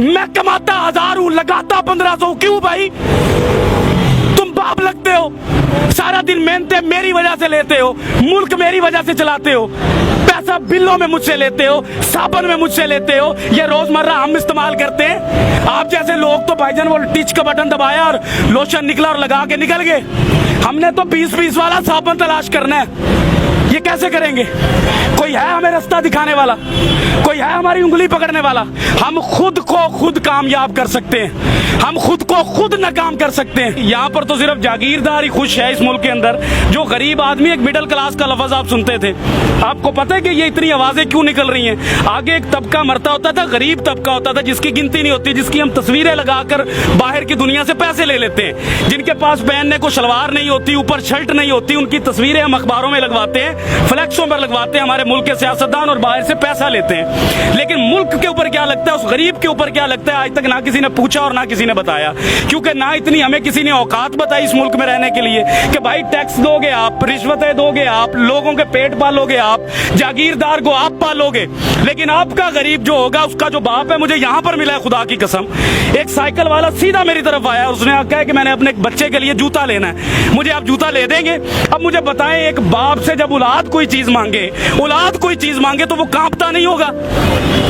मैं कमाता 1000 हूं, लगाता 1500, क्यों भाई? तुम बाप लगते हो, सारा दिन मेहनतें मेरी वजह से लेते हो, मुल्क मेरी वजह से चलाते हो, पैसा बिलों में मुझसे लेते हो, साबुन में मुझसे लेते हो, ये रोजमर्रा हम इस्तेमाल करते हैं। आप जैसे लोग तो भाईजान वो टिच का बटन दबाया और लोशन निकला और लगा के निकल गए। हमने तो 20-20 वाला साबुन तलाश करना है। ये कैसे करेंगे? कोई है हमें रास्ता दिखाने वाला? कोई है हमारी उंगली पकड़ने वाला? हम खुद को खुद कामयाब कर सकते हैं, हम खुद को खुद नाकाम कर सकते हैं। यहाँ पर तो सिर्फ जागीरदार ही खुश है इस मुल्क के अंदर। जो गरीब आदमी, एक मिडिल क्लास का लफ्ज आप सुनते थे, आपको पता है कि ये इतनी आवाजें क्यों निकल रही हैं? आगे एक तबका मरता होता था, गरीब तबका होता था, जिसकी गिनती नहीं होती, जिसकी हम तस्वीरें लगाकर बाहर की दुनिया से पैसे ले लेते हैं, जिनके पास पहनने को शलवार नहीं होती, ऊपर शर्ट नहीं होती, उनकी तस्वीरें हम अखबारों में लगवाते हैं, फ्लैक्सों पर लगवाते हैं, हमारे मुल्क के सियासतदान, और बाहर से पैसा लेते हैं। लेकिन मुल्क के ऊपर क्या लगता है, उस गरीब के ऊपर क्या लगता है, आज तक ना किसी ने पूछा और ना किसी ने बताया, क्योंकि ना इतनी हमें किसी ने औकात बताई इस मुल्क में रहने के लिए कि भाई टैक्स दोगे आप, रिश्वतें दोगे आप, लोगों के पेट पालोगे आप, जागीरदार को आप पालोगे। लेकिन आपका गरीब जो होगा, उसका जो बाप है, मुझे यहाँ पर मिला है खुदा की कसम, एक साइकिल वाला सीधा मेरी तरफ आया, उसने कहा कि मैंने अपने बच्चे के लिए जूता लेना है, मुझे आप जूता ले देंगे? अब मुझे बताएं, एक बाप से जब औलाद कोई चीज मांगे, औलाद कोई चीज मांगे तो वो कांपता नहीं होगा?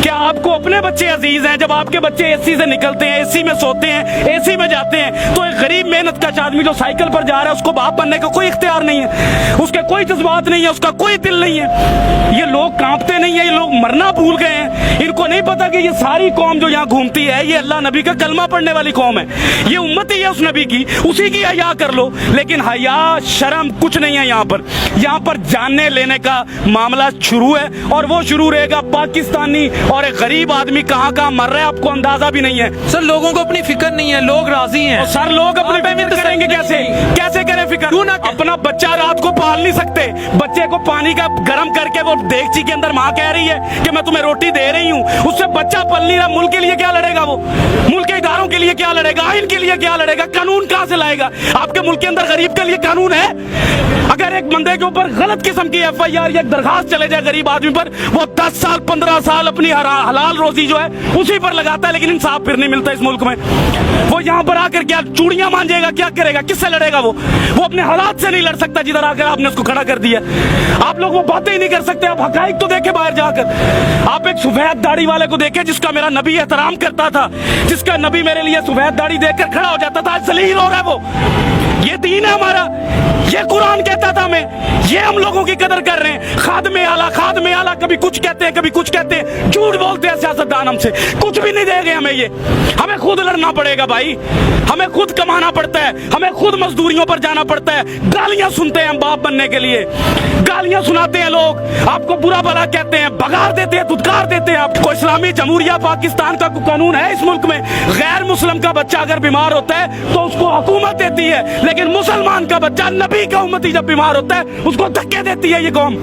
क्या आपको अपने बच्चे अजीज हैं? जब आपके बच्चे एसी से निकलते हैं, एसी में सोते हैं, एसी में जाते हैं, तो एक गरीब मेहनत का आदमी जो साइकिल पर जा रहा है, उसको बाप बनने का कोई इख्तियार नहीं है, उसके कोई जज्बात नहीं है, उसका कोई दिल नहीं है। ये लोग कांपते नहीं है, ये लोग मरना भूल गए हैं। इनको नहीं पता कि ये सारी कौम जो यहाँ घूमती है, ये अल्लाह नबी का कलमा पढ़ने वाली कौम है, ये उम्मत ही है उस नबी की, उसी की हया कर लो। लेकिन हया शर्म कुछ नहीं है यहाँ पर जानने लेने का मामला शुरू है, और वो शुरू रहेगा। पाकिस्तानी और एक गरीब आदमी कहाँ कहाँ मर रहा है, आपको अंदाजा भी नहीं है। सर, लोगों को अपनी फिक्र नहीं है, लोग राजी हैं। सर, लोग अपनी फिक्र करेंगे कैसे? कैसे करें फिक्र? अपना बच्चा रात को पाल नहीं सकते, बच्चे को पानी का गर्म करके वो देगची के अंदर माँ कह रही है कि मैं तुम्हें रोटी दे रही हूँ, उससे बच्चा पल नहीं रहा। मुल्क के लिए क्या लड़ेगा वो? मुल्क के इदारों के लिए क्या लड़ेगा? आइन के लिए क्या लड़ेगा? कानून कहाँ से लाएगा? आपके मुल्क के अंदर गरीब के लिए कानून है? अगर एक बंदे के ऊपर गलत किस्म की FIR या दरखास्त चले जाए गरीब आदमी पर, वो 10 साल 15 साल अपनी हलाल रोजी जो है उसी पर लगाता है, लेकिन इंसाफ फिर नहीं मिलता इस मुल्क में। वो यहाँ पर आकर क्या चूड़ियां मांजेगा? क्या करेगा? किससे लड़ेगा? वो अपने हालात से नहीं लड़ सकता जिधर आकर आपने उसको खड़ा कर दिया। आप लोग वो बातें ही नहीं कर सकते। आप हकाइक तो देखे बाहर जाकर। आप एक सफेद दाढ़ी वाले को देखे जिसका मेरा नबी एहतराम करता था, जिसका नबी मेरे लिए सफेद दाढ़ी देखकर खड़ा हो जाता था, आज जलील हो रहा है वो। ये दीन है हमारा, ये कुरान कहता था हमें, ये हम लोगों की कदर कर रहे हैं। खादमे आला कभी कुछ कहते हैं, कभी कुछ कहते हैं, झूठ बोलते हैं सियासतदान हमसे, कुछ भी नहीं देंगे हमें। ये हमें खुद लड़ना पड़ेगा भाई, हमें खुद कमाना पड़ता है, हमें खुद मजदूरियों पर जाना पड़ता है। गालियां सुनते हैं हम बाप बनने के लिए, गालियां सुनाते हैं लोग, आपको बुरा भला कहते हैं, भगार देते हैं, धुतकार देते हैं। आपको इस्लामी जमहूरिया पाकिस्तान का कानून है इस मुल्क में, गैर मुस्लिम का बच्चा अगर बीमार होता है तो उसको हुकूमत देती है, लेकिन मुसलमान का बच्चा, नबी का उम्मती जब बीमार होता है उसको धक्के देती है ये कौम।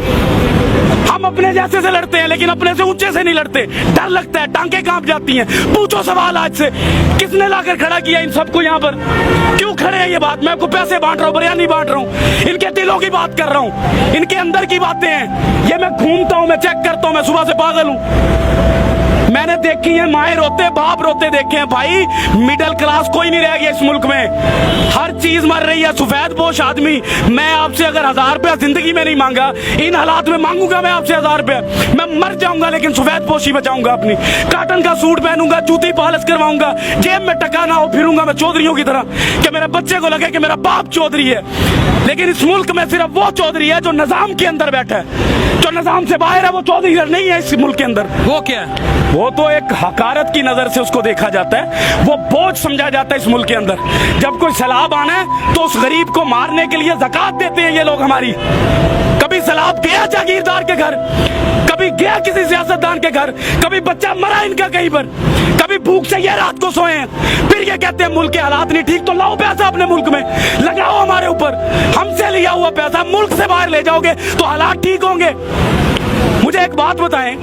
हम अपने जैसे से लड़ते हैं, लेकिन अपने से ऊंचे से नहीं लड़ते। डर लगता है, टांगे कांप जाती हैं। पूछो सवाल आज से, किसने लाकर खड़ा किया इन सबको यहाँ पर? क्यों खड़े हैं? ये बात मैं आपको पैसे बांट रहा हूँ, बयान बांट रहा हूँ, इनके दिलों की बात कर रहा हूँ, इनके अंदर की बातें हैं। ये मैं घूमता हूँ, मैं चेक करता हूँ, मैं सुबह से पागल हूँ। मैंने देखी है माए रोते, बाप रोते देखे हैं भाई। मिडिल क्लास कोई नहीं रह गया इस मुल्क में, हर चीज मर रही है। सफेद पोश आदमी, मैं आपसे अगर 1000 रुपया जिंदगी में नहीं मांगा, इन हालात में मांगूंगा मैं आपसे 1000 रुपया, मैं मर जाऊंगा, लेकिन सफेद पोशी बचाऊंगा अपनी। काटन का सूट पहनूंगा, जूती पॉलिश करवाऊंगा, जेब में टका ना हो, फिरूंगा मैं चौधरियों की तरह कि मेरे बच्चे को लगे कि मेरा बाप चौधरी है। लेकिन इस मुल्क में सिर्फ वो चौधरी है जो निजाम के अंदर बैठा है, जो निजाम से बाहर है वो चौधरी नहीं है इस मुल्क के अंदर। वो क्या है? वो तो एक हकारत की नजर से उसको देखा जाता है, वो बोझ समझा जाता है इस मुल्क के अंदर। जब कोई सैलाब आना है तो उस गरीब को मारने के लिए ज़कात देते हैं ये लोग हमारी। कभी सैलाब गया जागीरदार के घर, कभी गया किसी सियासतदान के घर, कभी बच्चा मरा इनका कहीं पर, कभी भूख से ये रात को सोए हैं, फिर ये कहते हैं मुल्क के हालात नहीं ठीक। तो लाओ पैसा अपने मुल्क में, लगाओ हमारे ऊपर, हमसे लिया हुआ पैसा मुल्क से बाहर ले जाओगे तो हालात ठीक होंगे। मुझे एक बात बताएं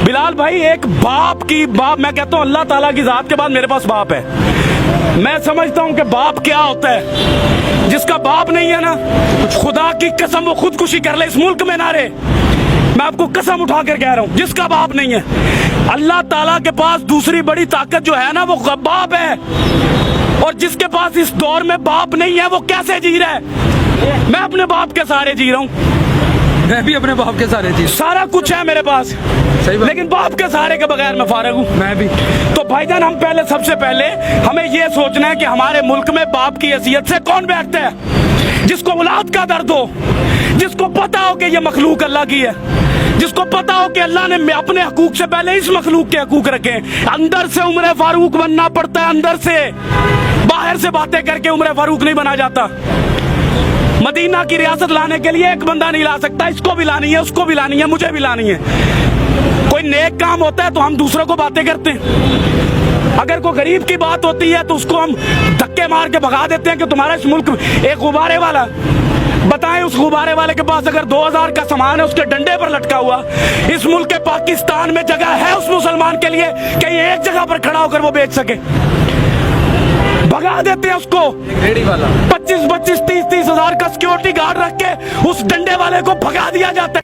बिलाल भाई, एक बाप मैं कहता हूं अल्लाह ताला की जात के बाद मेरे पास बाप है। मैं समझता हूं कि बाप क्या होता है। जिसका बाप नहीं है ना, खुदा की कसम वो खुदकुशी कर ले इस मुल्क में ना रहे। मैं आपको कसम उठा कर कह रहा हूं, जिसका बाप नहीं है, अल्लाह ताला के पास दूसरी बड़ी ताकत जो है ना वो बाप है। और जिसके पास इस दौर में बाप नहीं है वो कैसे जी रहा है? मैं अपने बाप के सहारे जी रहा हूं, मैं भी अपने बाप के सहारे जी, सारा कुछ है मेरे पास, सही बात। लेकिन बाप के सहारे के बगैर मैं फारिग हूं। मैं भी। तो भाईजान, हम पहले सबसे पहले हमें ये सोचना है कि हमारे मुल्क में बाप की हैसियत से कौन बैठता है? जिसको औलाद का दर्द हो, जिसको पता हो कि ये मखलूक अल्लाह की है, जिसको पता हो कि अल्लाह ने अपने हकूक से पहले इस मखलूक के हकूक रखे। अंदर से उम्र फारूक बनना पड़ता है, अंदर से, बाहर से बातें करके उम्र फारूक नहीं बना जाता। मदीना की रियासत लाने के लिए एक बंदा नहीं ला सकता, इसको भी लानी है, उसको भी लानी है, मुझे भी लानी है। कोई नेक काम होता है तो हम दूसरों को बातें करते हैं, अगर कोई गरीब की बात होती है तो उसको हम धक्के मार के भगा देते हैं कि तुम्हारा इस मुल्क में एक गुब्बारे वाला, बताएं उस गुब्बारे वाले के पास अगर 2000 का सामान है उसके डंडे पर लटका हुआ, इस मुल्क के पाकिस्तान में जगह है उस मुसलमान के लिए कि ये एक जगह पर खड़ा होकर वो बेच सके? भगा देते हैं उसको। रेडी वाला 25-25, 30-30 हजार का सिक्योरिटी गार्ड रख के उस डंडे वाले को भगा दिया जाता है।